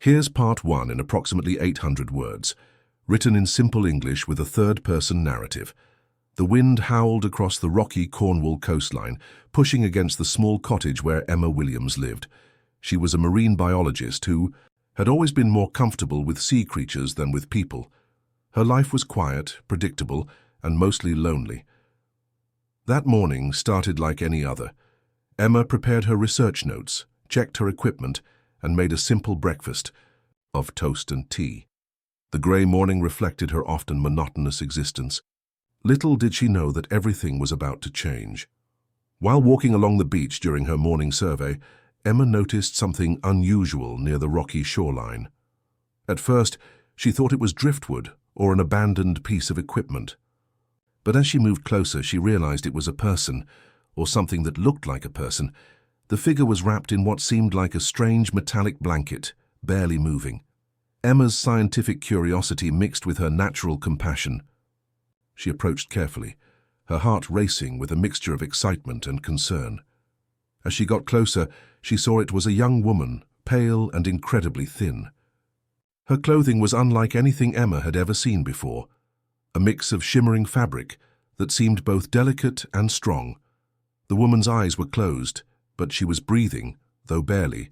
Here's part 1 in approximately 800 words, written in simple English with a third-person narrative. The wind howled across the rocky Cornwall coastline, pushing against the small cottage where Emma Williams lived. She was a marine biologist who had always been more comfortable with sea creatures than with people. Her life was quiet, predictable, and mostly lonely. That morning started like any other. Emma prepared her research notes, checked her equipment, and made a simple breakfast of toast and tea. The grey morning reflected her often monotonous existence. Little did she know that everything was about to change. While walking along the beach during her morning survey, Emma noticed something unusual near the rocky shoreline. At first, she thought it was driftwood or an abandoned piece of equipment. But as she moved closer, she realized it was a person, or something that looked like a person. The figure was wrapped in what seemed like a strange metallic blanket, barely moving. Emma's scientific curiosity mixed with her natural compassion. She approached carefully, her heart racing with a mixture of excitement and concern. As she got closer, she saw it was a young woman, pale and incredibly thin. Her clothing was unlike anything Emma had ever seen before, a mix of shimmering fabric that seemed both delicate and strong. The woman's eyes were closed, but she was breathing, though barely.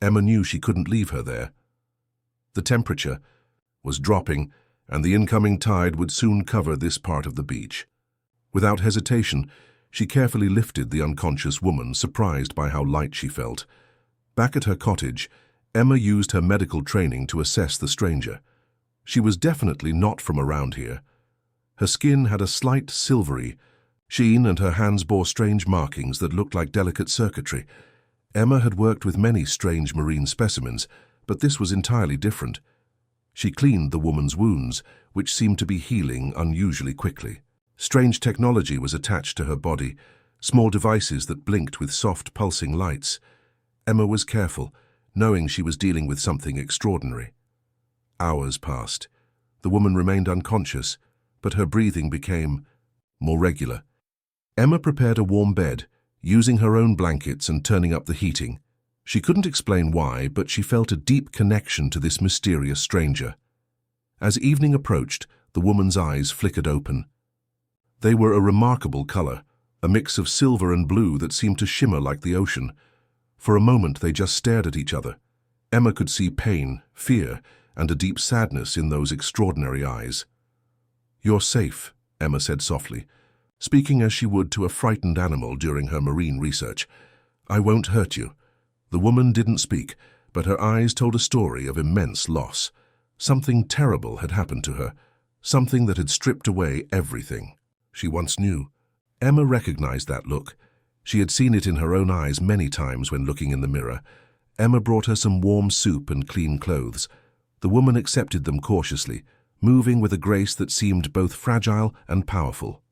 Emma knew she couldn't leave her there. The temperature was dropping, and the incoming tide would soon cover this part of the beach. Without hesitation, she carefully lifted the unconscious woman, surprised by how light she felt. Back at her cottage, Emma used her medical training to assess the stranger. She was definitely not from around here. Her skin had a slight silvery sheen, and her hands bore strange markings that looked like delicate circuitry. Emma had worked with many strange marine specimens, but this was entirely different. She cleaned the woman's wounds, which seemed to be healing unusually quickly. Strange technology was attached to her body, small devices that blinked with soft, pulsing lights. Emma was careful, knowing she was dealing with something extraordinary. Hours passed. The woman remained unconscious, but her breathing became more regular. Emma prepared a warm bed, using her own blankets and turning up the heating. She couldn't explain why, but she felt a deep connection to this mysterious stranger. As evening approached, the woman's eyes flickered open. They were a remarkable color, a mix of silver and blue that seemed to shimmer like the ocean. For a moment they just stared at each other. Emma could see pain, fear, and a deep sadness in those extraordinary eyes. "You're safe," Emma said softly, speaking as she would to a frightened animal during her marine research. "I won't hurt you." The woman didn't speak, but her eyes told a story of immense loss. Something terrible had happened to her, something that had stripped away everything she once knew. Emma recognized that look. She had seen it in her own eyes many times when looking in the mirror. Emma brought her some warm soup and clean clothes. The woman accepted them cautiously, moving with a grace that seemed both fragile and powerful.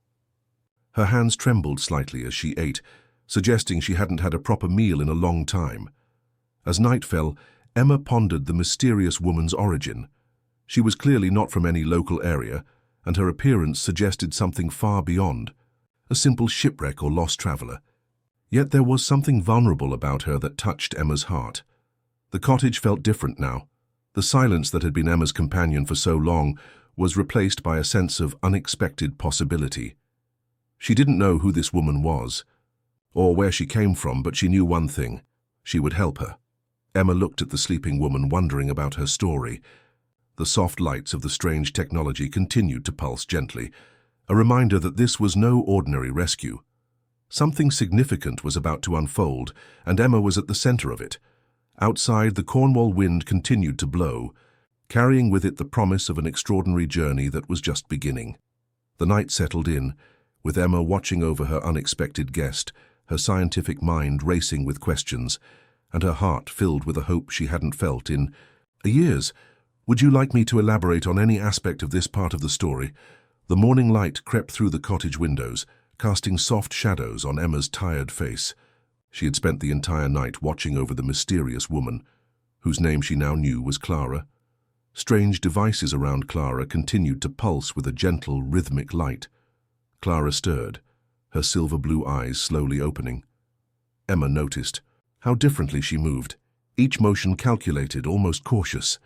Her hands trembled slightly as she ate, suggesting she hadn't had a proper meal in a long time. As night fell, Emma pondered the mysterious woman's origin. She was clearly not from any local area, and her appearance suggested something far beyond, a simple shipwreck or lost traveler. Yet there was something vulnerable about her that touched Emma's heart. The cottage felt different now. The silence that had been Emma's companion for so long was replaced by a sense of unexpected possibility. She didn't know who this woman was, or where she came from, but she knew one thing: she would help her. Emma looked at the sleeping woman, wondering about her story. The soft lights of the strange technology continued to pulse gently, a reminder that this was no ordinary rescue. Something significant was about to unfold, and Emma was at the center of it. Outside, the Cornwall wind continued to blow, carrying with it the promise of an extraordinary journey that was just beginning. The night settled in, with Emma watching over her unexpected guest, her scientific mind racing with questions, and her heart filled with a hope she hadn't felt in years. "Would you like me to elaborate on any aspect of this part of the story?" The morning light crept through the cottage windows, casting soft shadows on Emma's tired face. She had spent the entire night watching over the mysterious woman, whose name she now knew was Clara. Strange devices around Clara continued to pulse with a gentle, rhythmic light. Clara stirred, her silver blue eyes slowly opening. Emma noticed how differently she moved, each motion calculated, almost cautious.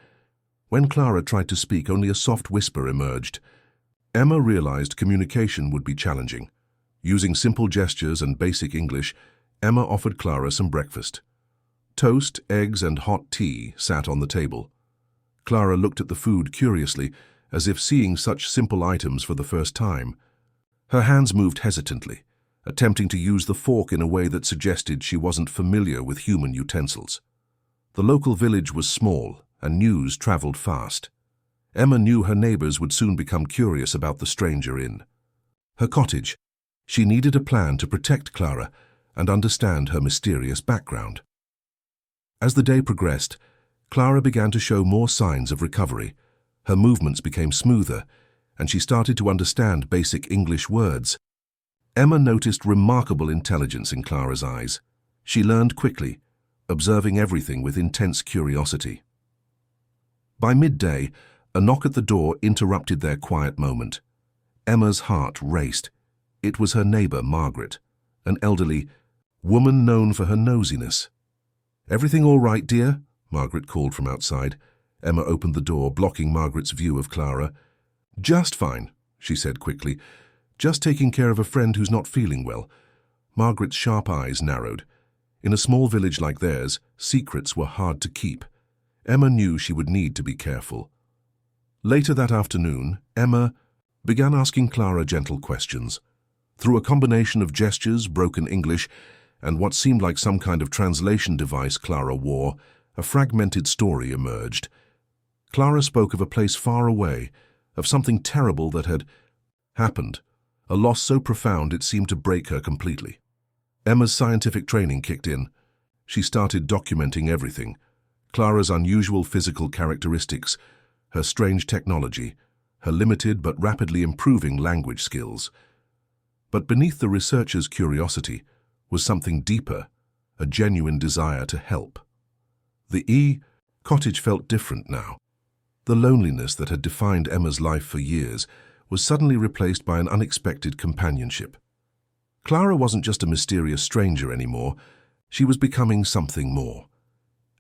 When Clara tried to speak, only a soft whisper emerged. Emma realized communication would be challenging. Using simple gestures and basic English, Emma offered Clara some breakfast. Toast, eggs, and hot tea sat on the table. Clara looked at the food curiously, as if seeing such simple items for the first time. Her hands moved hesitantly, attempting to use the fork in a way that suggested she wasn't familiar with human utensils. The local village was small, and news traveled fast. Emma knew her neighbors would soon become curious about the stranger in her cottage. She needed a plan to protect Clara and understand her mysterious background. As the day progressed, Clara began to show more signs of recovery. Her movements became smoother, and she started to understand basic English words. Emma noticed remarkable intelligence in Clara's eyes. She learned quickly, observing everything with intense curiosity. By midday, a knock at the door interrupted their quiet moment. Emma's heart raced. It was her neighbor, Margaret, an elderly woman known for her nosiness. "Everything all right, dear?" Margaret called from outside. Emma opened the door, blocking Margaret's view of Clara. "Just fine," she said quickly. "Just taking care of a friend who's not feeling well." Margaret's sharp eyes narrowed. In a small village like theirs, secrets were hard to keep. Emma knew she would need to be careful. Later that afternoon, Emma began asking Clara gentle questions. Through a combination of gestures, broken English, and what seemed like some kind of translation device Clara wore, a fragmented story emerged. Clara spoke of a place far away, of something terrible that had happened, a loss so profound it seemed to break her completely. Emma's scientific training kicked in. She started documenting everything: Clara's unusual physical characteristics, her strange technology, her limited but rapidly improving language skills. But beneath the researcher's curiosity was something deeper, a genuine desire to help. The cottage felt different now. The loneliness that had defined Emma's life for years was suddenly replaced by an unexpected companionship. Clara wasn't just a mysterious stranger anymore, she was becoming something more.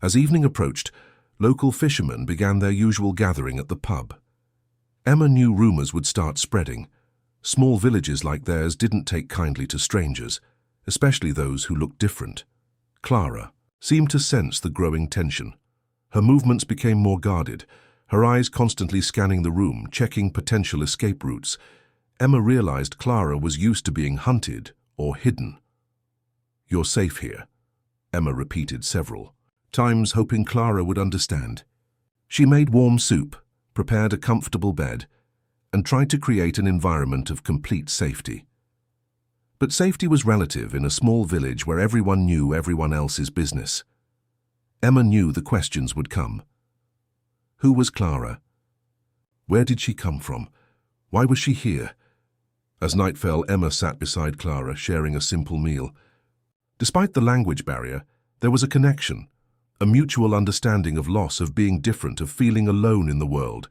As evening approached, local fishermen began their usual gathering at the pub. Emma knew rumors would start spreading. Small villages like theirs didn't take kindly to strangers, especially those who looked different. Clara seemed to sense the growing tension. Her movements became more guarded, her eyes constantly scanning the room, checking potential escape routes. Emma realized Clara was used to being hunted or hidden. "You're safe here," Emma repeated several times, hoping Clara would understand. She made warm soup, prepared a comfortable bed, and tried to create an environment of complete safety. But safety was relative in a small village where everyone knew everyone else's business. Emma knew the questions would come. Who was Clara? Where did she come from? Why was she here? As night fell, Emma sat beside Clara, sharing a simple meal. Despite the language barrier, there was a connection, a mutual understanding of loss, of being different, of feeling alone in the world.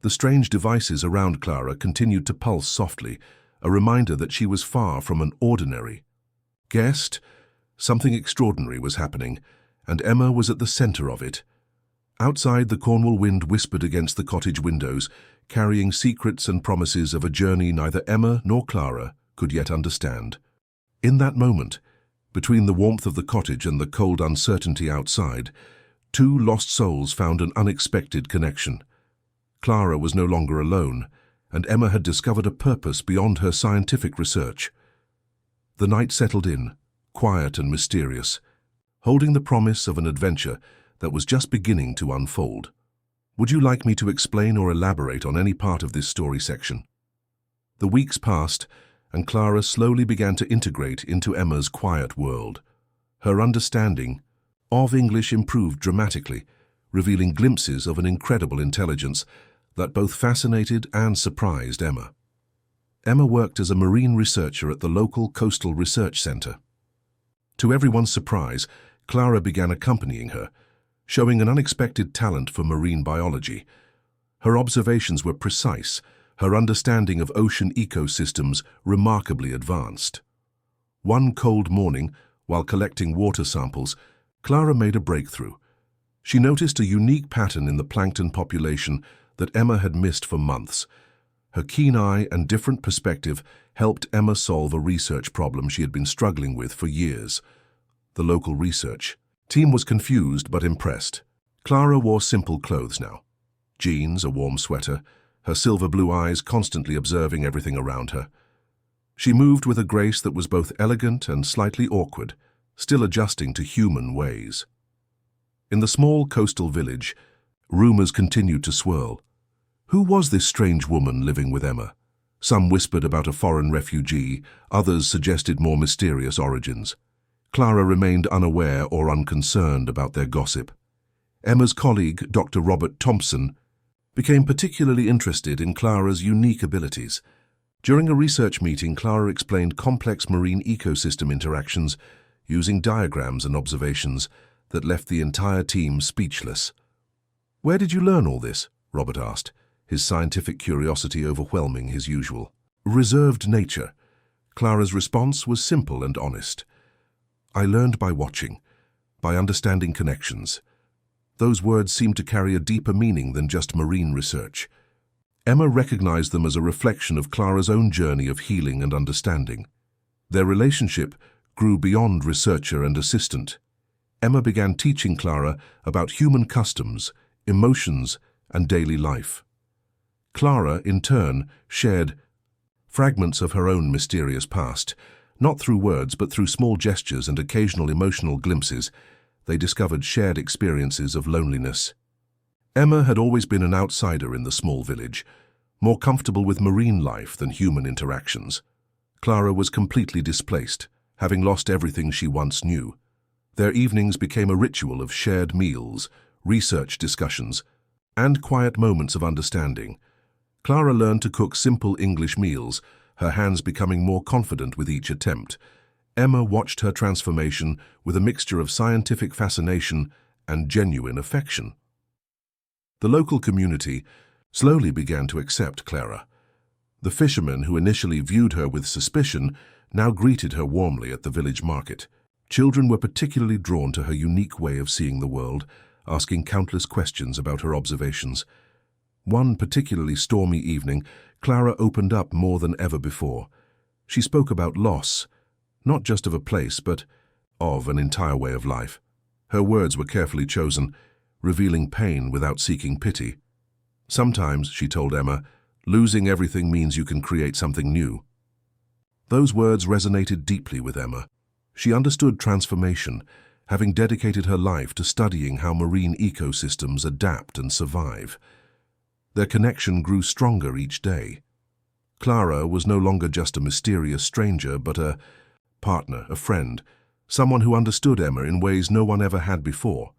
The strange devices around Clara continued to pulse softly, a reminder that she was far from an ordinary guest. Something extraordinary was happening, and Emma was at the center of it. Outside, the Cornwall wind whispered against the cottage windows, carrying secrets and promises of a journey neither Emma nor Clara could yet understand. In that moment, between the warmth of the cottage and the cold uncertainty outside, two lost souls found an unexpected connection. Clara was no longer alone, and Emma had discovered a purpose beyond her scientific research. The night settled in, quiet and mysterious, holding the promise of an adventure that was just beginning to unfold. Would you like me to explain or elaborate on any part of this story section? The weeks passed, and Clara slowly began to integrate into Emma's quiet world. Her understanding of English improved dramatically, revealing glimpses of an incredible intelligence that both fascinated and surprised Emma. Emma worked as a marine researcher at the local coastal research center. To everyone's surprise, Clara began accompanying her, showing an unexpected talent for marine biology. Her observations were precise, her understanding of ocean ecosystems remarkably advanced. One cold morning, while collecting water samples, Clara made a breakthrough. She noticed a unique pattern in the plankton population that Emma had missed for months. Her keen eye and different perspective helped Emma solve a research problem she had been struggling with for years. The local research team was confused but impressed. Clara wore simple clothes now. Jeans, a warm sweater, her silver blue eyes constantly observing everything around her. She moved with a grace that was both elegant and slightly awkward, still adjusting to human ways. In the small coastal village, rumors continued to swirl. Who was this strange woman living with Emma? Some whispered about a foreign refugee, others suggested more mysterious origins. Clara remained unaware or unconcerned about their gossip. Emma's colleague, Dr. Robert Thompson, became particularly interested in Clara's unique abilities. During a research meeting, Clara explained complex marine ecosystem interactions using diagrams and observations that left the entire team speechless. "Where did you learn all this?" Robert asked, his scientific curiosity overwhelming his usual reserved nature. Clara's response was simple and honest. "I learned by watching, by understanding connections." Those words seemed to carry a deeper meaning than just marine research. Emma recognized them as a reflection of Clara's own journey of healing and understanding. Their relationship grew beyond researcher and assistant. Emma began teaching Clara about human customs, emotions, and daily life. Clara, in turn, shared fragments of her own mysterious past. Not through words, but through small gestures and occasional emotional glimpses, they discovered shared experiences of loneliness. Emma had always been an outsider in the small village, more comfortable with marine life than human interactions. Clara was completely displaced, having lost everything she once knew. Their evenings became a ritual of shared meals, research discussions, and quiet moments of understanding. Clara learned to cook simple English meals, her hands becoming more confident with each attempt. Emma watched her transformation with a mixture of scientific fascination and genuine affection. The local community slowly began to accept Clara. The fishermen who initially viewed her with suspicion now greeted her warmly at the village market. Children were particularly drawn to her unique way of seeing the world, asking countless questions about her observations. One particularly stormy evening, Clara opened up more than ever before. She spoke about loss, not just of a place, but of an entire way of life. Her words were carefully chosen, revealing pain without seeking pity. "Sometimes," she told Emma, "losing everything means you can create something new." Those words resonated deeply with Emma. She understood transformation, having dedicated her life to studying how marine ecosystems adapt and survive. Their connection grew stronger each day. Clara was no longer just a mysterious stranger, but a partner, a friend, someone who understood Emma in ways no one ever had before.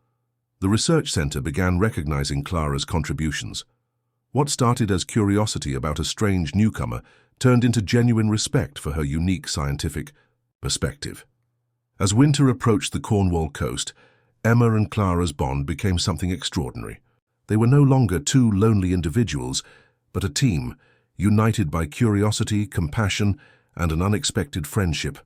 The research center began recognizing Clara's contributions. What started as curiosity about a strange newcomer turned into genuine respect for her unique scientific perspective. As winter approached the Cornwall coast, Emma and Clara's bond became something extraordinary. They were no longer two lonely individuals, but a team, united by curiosity, compassion, and an unexpected friendship.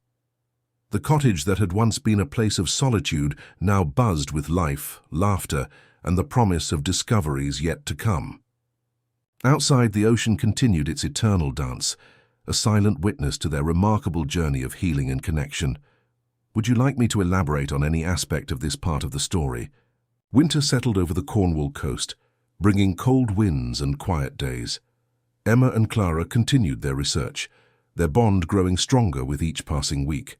The cottage that had once been a place of solitude now buzzed with life, laughter, and the promise of discoveries yet to come. Outside, the ocean continued its eternal dance, a silent witness to their remarkable journey of healing and connection. Would you like me to elaborate on any aspect of this part of the story? Winter settled over the Cornwall coast, bringing cold winds and quiet days. Emma and Clara continued their research, their bond growing stronger with each passing week.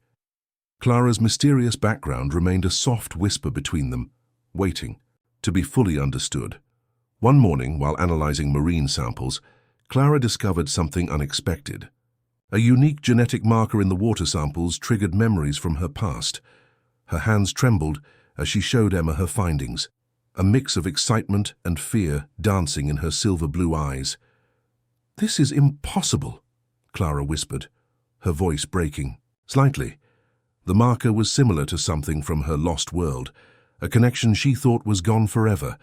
Clara's mysterious background remained a soft whisper between them, waiting to be fully understood. One morning, while analyzing marine samples, Clara discovered something unexpected. A unique genetic marker in the water samples triggered memories from her past. Her hands trembled as she showed Emma her findings, a mix of excitement and fear dancing in her silver blue eyes. "This is impossible," Clara whispered, her voice breaking slightly. The marker was similar to something from her lost world, a connection she thought was gone forever.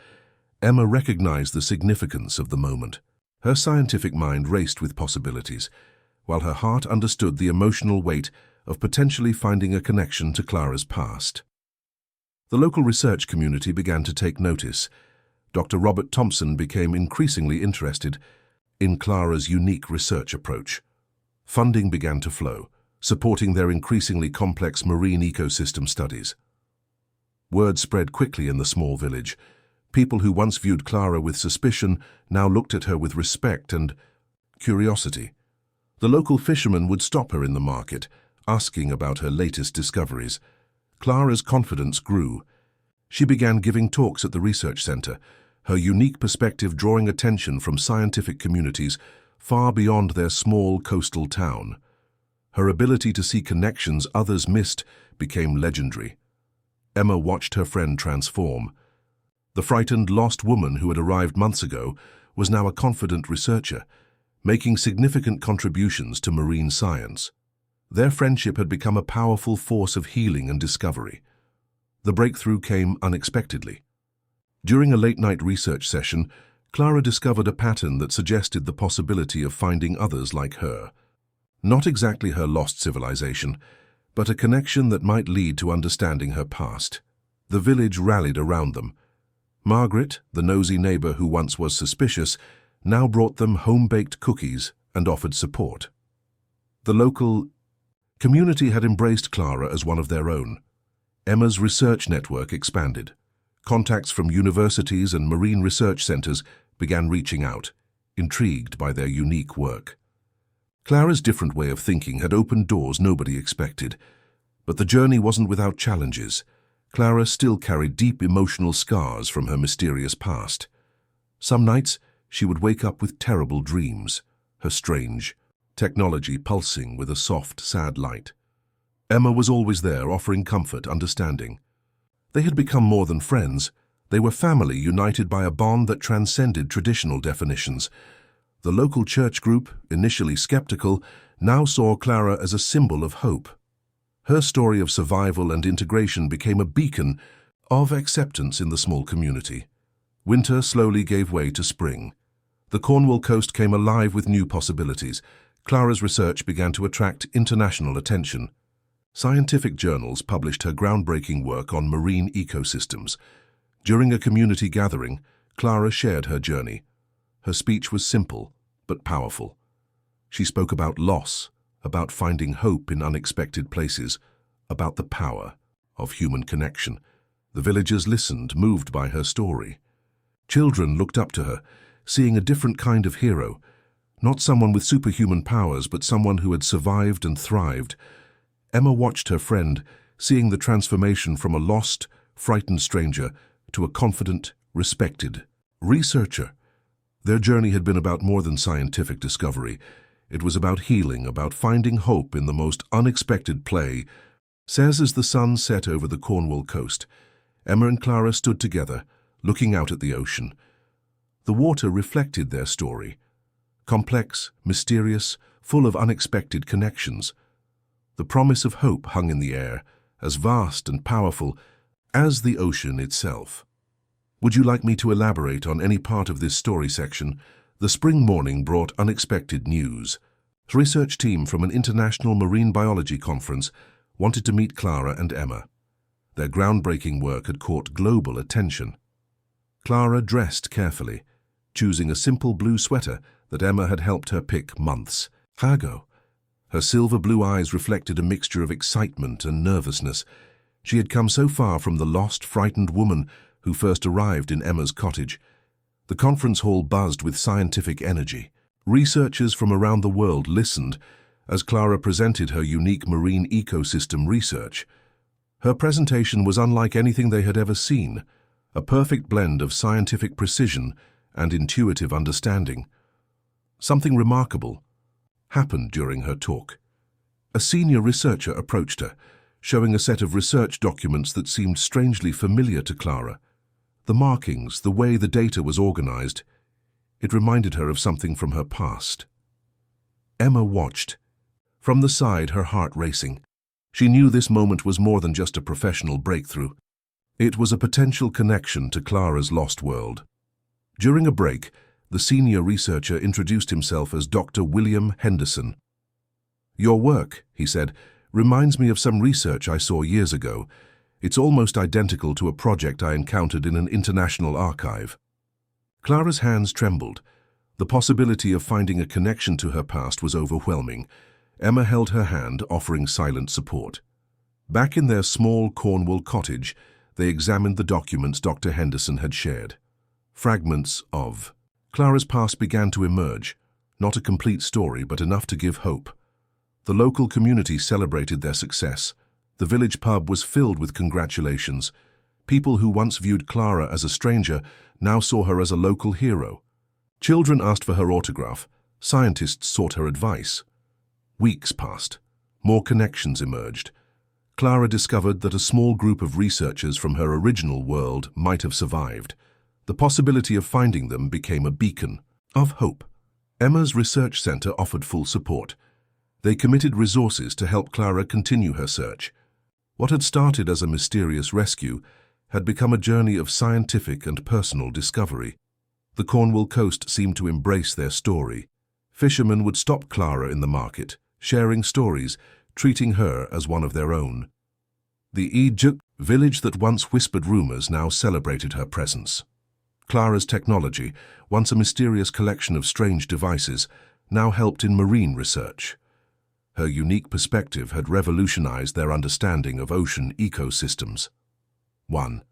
Emma recognized the significance of the moment. Her scientific mind raced with possibilities, while her heart understood the emotional weight of potentially finding a connection to Clara's past. The local research community began to take notice. Dr. Robert Thompson became increasingly interested in Clara's unique research approach. Funding began to flow, supporting their increasingly complex marine ecosystem studies. Word spread quickly in the small village. People who once viewed Clara with suspicion now looked at her with respect and curiosity. The local fishermen would stop her in the market, asking about her latest discoveries. Clara's confidence grew. She began giving talks at the research center, her unique perspective drawing attention from scientific communities far beyond their small coastal town. Her ability to see connections others missed became legendary. Emma watched her friend transform. The frightened, lost woman who had arrived months ago was now a confident researcher, making significant contributions to marine science. Their friendship had become a powerful force of healing and discovery. The breakthrough came unexpectedly. During a late-night research session, Clara discovered a pattern that suggested the possibility of finding others like her. Not exactly her lost civilization, but a connection that might lead to understanding her past. The village rallied around them. Margaret, the nosy neighbor who once was suspicious, now brought them home-baked cookies and offered support. The local community had embraced Clara as one of their own. Emma's research network expanded. Contacts from universities and marine research centers began reaching out, intrigued by their unique work. Clara's different way of thinking had opened doors nobody expected. But the journey wasn't without challenges. Clara still carried deep emotional scars from her mysterious past. Some nights, she would wake up with terrible dreams, her strange technology pulsing with a soft, sad light. Emma was always there, offering comfort, understanding. They had become more than friends. They were family united by a bond that transcended traditional definitions. The local church group, initially skeptical, now saw Clara as a symbol of hope. Her story of survival and integration became a beacon of acceptance in the small community. Winter slowly gave way to spring. The Cornwall coast came alive with new possibilities. Clara's research began to attract international attention. Scientific journals published her groundbreaking work on marine ecosystems. During a community gathering, Clara shared her journey. Her speech was simple, but powerful. She spoke about loss, about finding hope in unexpected places, about the power of human connection. The villagers listened, moved by her story. Children looked up to her, seeing a different kind of hero, not someone with superhuman powers, but someone who had survived and thrived. Emma watched her friend, seeing the transformation from a lost, frightened stranger to a confident, respected researcher. Their journey had been about more than scientific discovery. It was about healing, about finding hope in the most unexpected play. As the sun set over the Cornwall coast, Emma and Clara stood together, looking out at the ocean. The water reflected their story. Complex, mysterious, full of unexpected connections. The promise of hope hung in the air, as vast and powerful as the ocean itself. Would you like me to elaborate on any part of this story section? The spring morning brought unexpected news. A research team from an international marine biology conference wanted to meet Clara and Emma. Their groundbreaking work had caught global attention. Clara dressed carefully, choosing a simple blue sweater that Emma had helped her pick months ago. Her silver blue eyes reflected a mixture of excitement and nervousness. She had come so far from the lost, frightened woman who first arrived in Emma's cottage. The conference hall buzzed with scientific energy. Researchers from around the world listened as Clara presented her unique marine ecosystem research. Her presentation was unlike anything they had ever seen, a perfect blend of scientific precision and intuitive understanding. Something remarkable happened during her talk. A senior researcher approached her, showing a set of research documents that seemed strangely familiar to Clara. The markings, the way the data was organized, it reminded her of something from her past. Emma watched. From the side, her heart racing. She knew this moment was more than just a professional breakthrough. It was a potential connection to Clara's lost world. During a break, the senior researcher introduced himself as Dr. William Henderson. "Your work," he said, "reminds me of some research I saw years ago. It's almost identical to a project I encountered in an international archive. Clara's hands trembled. The possibility of finding a connection to her past was overwhelming. Emma held her hand, offering silent support. Back in their small Cornwall cottage, they examined the documents Dr. Henderson had shared. Fragments of Clara's past began to emerge, not a complete story, but enough to give hope. The local community celebrated their success. The village pub was filled with congratulations. People who once viewed Clara as a stranger now saw her as a local hero. Children asked for her autograph. Scientists sought her advice. Weeks passed. More connections emerged. Clara discovered that a small group of researchers from her original world might have survived. The possibility of finding them became a beacon of hope. Emma's research center offered full support. They committed resources to help Clara continue her search. What had started as a mysterious rescue had become a journey of scientific and personal discovery. The Cornwall coast seemed to embrace their story. Fishermen would stop Clara in the market, sharing stories, treating her as one of their own. The HFY village that once whispered rumors now celebrated her presence. Clara's technology, once a mysterious collection of strange devices, now helped in marine research. Her unique perspective had revolutionized their understanding of ocean ecosystems. 1.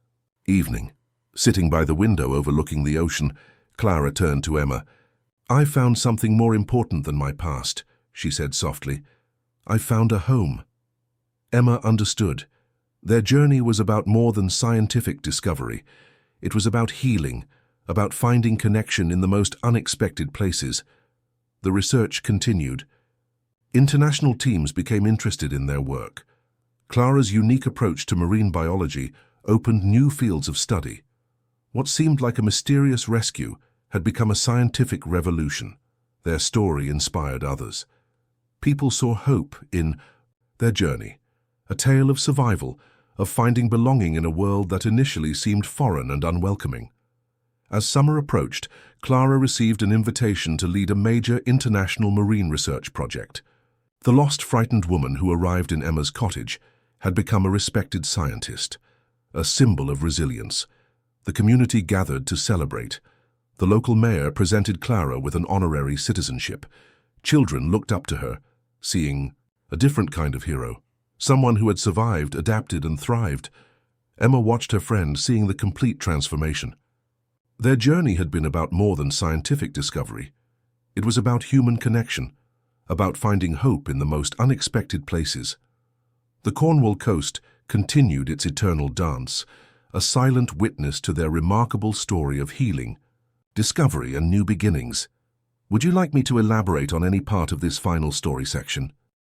Evening. Sitting by the window overlooking the ocean, Clara turned to Emma. "I found something more important than my past," she said softly. "I found a home." Emma understood. Their journey was about more than scientific discovery. It was about healing, about finding connection in the most unexpected places. The research continued. International teams became interested in their work. Clara's unique approach to marine biology opened new fields of study. What seemed like a mysterious rescue had become a scientific revolution. Their story inspired others. People saw hope in their journey, a tale of survival, of finding belonging in a world that initially seemed foreign and unwelcoming. As summer approached, Clara received an invitation to lead a major international marine research project. The lost, frightened woman who arrived in Emma's cottage had become a respected scientist, a symbol of resilience. The community gathered to celebrate. The local mayor presented Clara with an honorary citizenship. Children looked up to her, seeing a different kind of hero, someone who had survived, adapted, and thrived. Emma watched her friend, seeing the complete transformation. Their journey had been about more than scientific discovery. It was about human connection, about finding hope in the most unexpected places. The Cornwall coast continued its eternal dance, a silent witness to their remarkable story of healing, discovery, and new beginnings. Would you like me to elaborate on any part of this final story section?